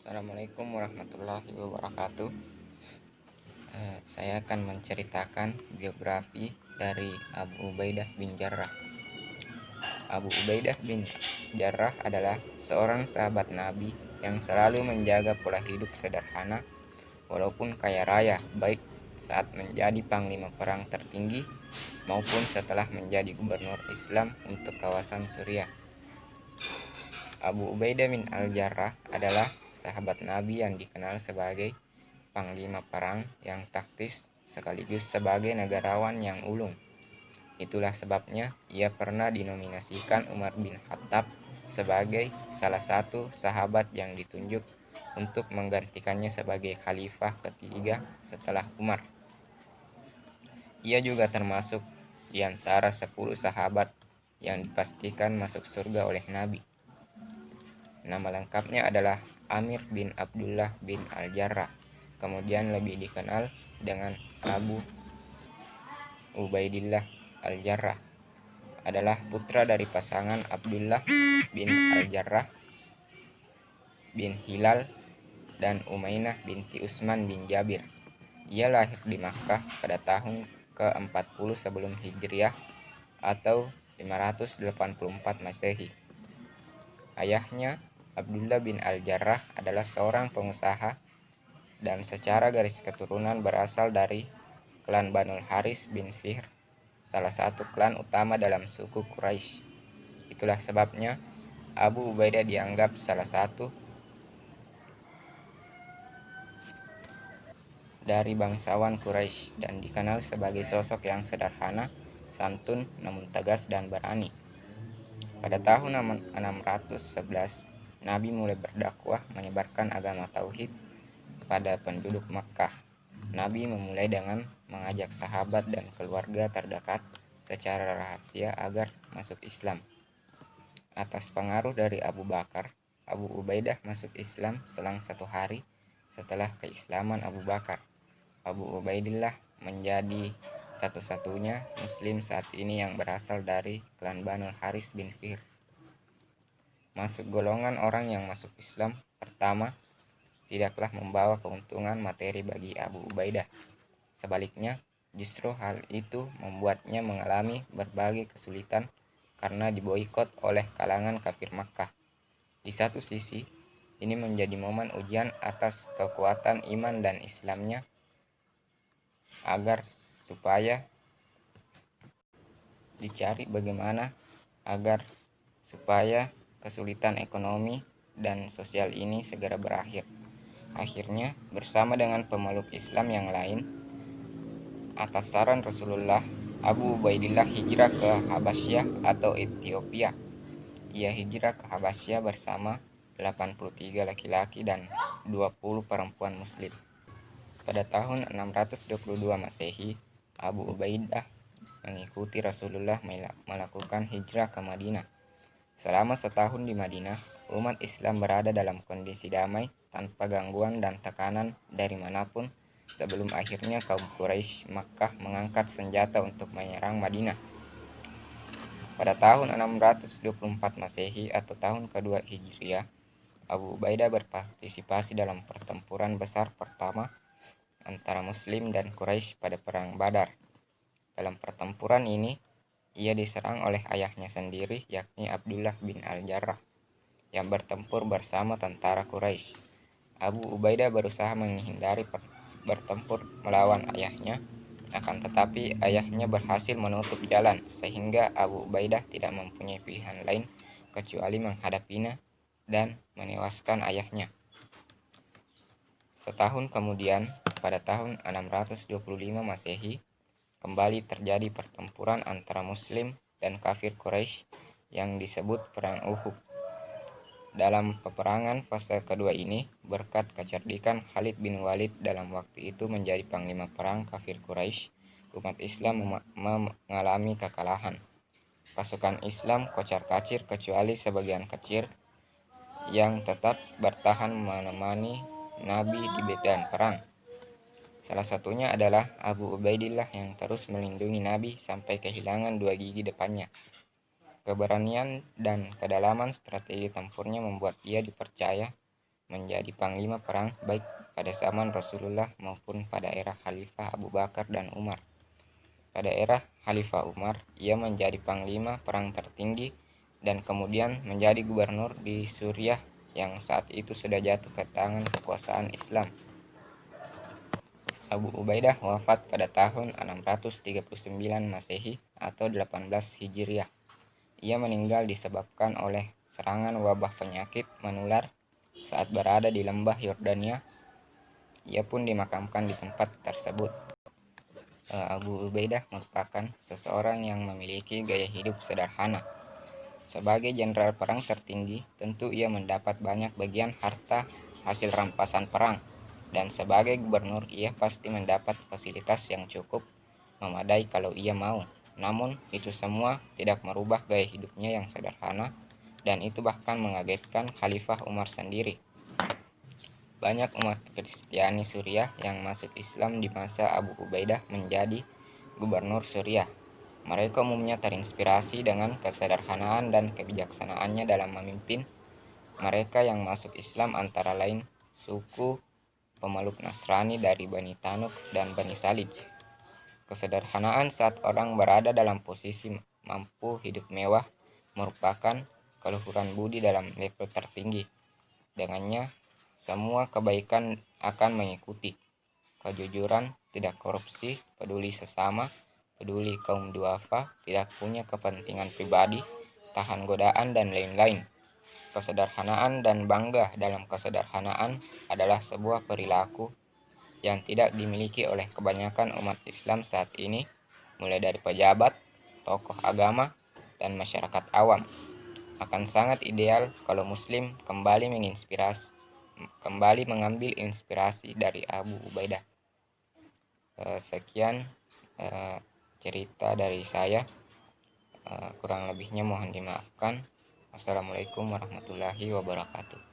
Assalamualaikum warahmatullahi wabarakatuh. Saya akan menceritakan biografi dari Abu Ubaidah bin Jarrah. Abu Ubaidah bin Jarrah adalah seorang sahabat Nabi yang selalu menjaga pola hidup sederhana walaupun kaya raya, baik saat menjadi panglima perang tertinggi maupun setelah menjadi gubernur Islam untuk kawasan Suriah. Abu Ubaidah bin Al-Jarrah adalah sahabat Nabi yang dikenal sebagai panglima perang yang taktis sekaligus sebagai negarawan yang ulung. Itulah sebabnya ia pernah dinominasikan Umar bin Khattab sebagai salah satu sahabat yang ditunjuk untuk menggantikannya sebagai khalifah ketiga setelah Umar. Ia juga termasuk di antara 10 sahabat yang dipastikan masuk surga oleh Nabi. Nama lengkapnya adalah Amir bin Abdullah bin Al-Jarrah, kemudian lebih dikenal dengan Abu Ubaidillah Al-Jarrah. Adalah putra dari pasangan Abdullah bin Al-Jarrah bin Hilal dan Umainah binti Utsman bin Jabir. Ia lahir di Makkah pada tahun ke-40 sebelum Hijriah atau 584 Masehi. Ayahnya Abdullah bin Al-Jarrah adalah seorang pengusaha dan secara garis keturunan berasal dari klan Banul Haris bin Fihr, salah satu klan utama dalam suku Quraisy. Itulah sebabnya Abu Ubaidah dianggap salah satu dari bangsawan Quraisy dan dikenal sebagai sosok yang sederhana, santun, namun tegas dan berani. Pada tahun 611, Nabi mulai berdakwah menyebarkan agama tauhid pada penduduk Makkah. Nabi memulai dengan mengajak sahabat dan keluarga terdekat secara rahasia agar masuk Islam. Atas pengaruh dari Abu Bakar, Abu Ubaidah masuk Islam selang 1 hari setelah keislaman Abu Bakar. Abu Ubaidillah menjadi satu-satunya muslim saat ini yang berasal dari klan Banul Haris bin Fihr. Masuk golongan orang yang masuk Islam pertama tidaklah membawa keuntungan materi bagi Abu Ubaidah. Sebaliknya, justru hal itu membuatnya mengalami berbagai kesulitan karena diboikot oleh kalangan kafir Makkah. Di satu sisi, ini menjadi momen ujian atas kekuatan iman dan Islamnya agar supaya dicari bagaimana agar supaya kesulitan ekonomi dan sosial ini segera berakhir. Akhirnya, bersama dengan pemeluk Islam yang lain, atas saran Rasulullah, Abu Ubaidillah hijrah ke Habasyah atau Ethiopia. Ia hijrah ke Habasyah bersama 83 laki-laki dan 20 perempuan muslim. Pada tahun 622 Masehi, Abu Ubaidah mengikuti Rasulullah melakukan hijrah ke Madinah. Selama setahun di Madinah, umat Islam berada dalam kondisi damai tanpa gangguan dan tekanan dari manapun sebelum akhirnya kaum Quraisy Makkah mengangkat senjata untuk menyerang Madinah. Pada tahun 624 Masehi atau tahun kedua Hijriah, Abu Ubaidah berpartisipasi dalam pertempuran besar pertama antara Muslim dan Quraisy pada Perang Badar. Dalam pertempuran ini, ia diserang oleh ayahnya sendiri, yakni Abdullah bin Al-Jarrah, yang bertempur bersama tentara Quraisy. Abu Ubaidah berusaha menghindari bertempur melawan ayahnya, akan tetapi ayahnya berhasil menutup jalan, sehingga Abu Ubaidah tidak mempunyai pilihan lain kecuali menghadapinya dan menewaskan ayahnya. Setahun kemudian, pada tahun 625 Masehi, kembali terjadi pertempuran antara Muslim dan kafir Quraisy yang disebut Perang Uhud. Dalam peperangan fase kedua ini, berkat kecerdikan Khalid bin Walid dalam waktu itu menjadi panglima perang kafir Quraisy, umat Islam mengalami kekalahan. Pasukan Islam kocar-kacir kecuali sebagian kecil yang tetap bertahan menemani Nabi di medan perang. Salah satunya adalah Abu Ubaidillah yang terus melindungi Nabi sampai kehilangan 2 gigi depannya. Keberanian dan kedalaman strategi tempurnya membuat ia dipercaya menjadi panglima perang baik pada zaman Rasulullah maupun pada era Khalifah Abu Bakar dan Umar. Pada era Khalifah Umar, ia menjadi panglima perang tertinggi dan kemudian menjadi gubernur di Suriah yang saat itu sudah jatuh ke tangan kekuasaan Islam. Abu Ubaidah wafat pada tahun 639 Masehi atau 18 Hijriah. Ia meninggal disebabkan oleh serangan wabah penyakit menular saat berada di lembah Yordania. Ia pun dimakamkan di tempat tersebut. Abu Ubaidah merupakan seseorang yang memiliki gaya hidup sederhana. Sebagai jenderal perang tertinggi, tentu ia mendapat banyak bagian harta hasil rampasan perang, dan sebagai gubernur ia pasti mendapat fasilitas yang cukup memadai kalau ia mau. Namun, itu semua tidak merubah gaya hidupnya yang sederhana, dan itu bahkan mengagetkan Khalifah Umar sendiri. Banyak umat Kristiani Suriah yang masuk Islam di masa Abu Ubaidah menjadi gubernur Suriah. Mereka umumnya terinspirasi dengan kesederhanaan dan kebijaksanaannya dalam memimpin. Mereka yang masuk Islam antara lain suku pemeluk Nasrani dari Bani Tanuk dan Bani Salij. Kesederhanaan saat orang berada dalam posisi mampu hidup mewah merupakan keluhuran budi dalam level tertinggi. Dengannya, semua kebaikan akan mengikuti. Kejujuran, tidak korupsi, peduli sesama, peduli kaum duafa, tidak punya kepentingan pribadi, tahan godaan, dan lain-lain. Kesederhanaan dan bangga dalam kesederhanaan adalah sebuah perilaku yang tidak dimiliki oleh kebanyakan umat Islam saat ini, mulai dari pejabat, tokoh agama, dan masyarakat awam. Akan sangat ideal kalau Muslim kembali mengambil inspirasi dari Abu Ubaidah. Sekian cerita dari saya. Kurang lebihnya mohon dimaafkan. Assalamualaikum warahmatullahi wabarakatuh.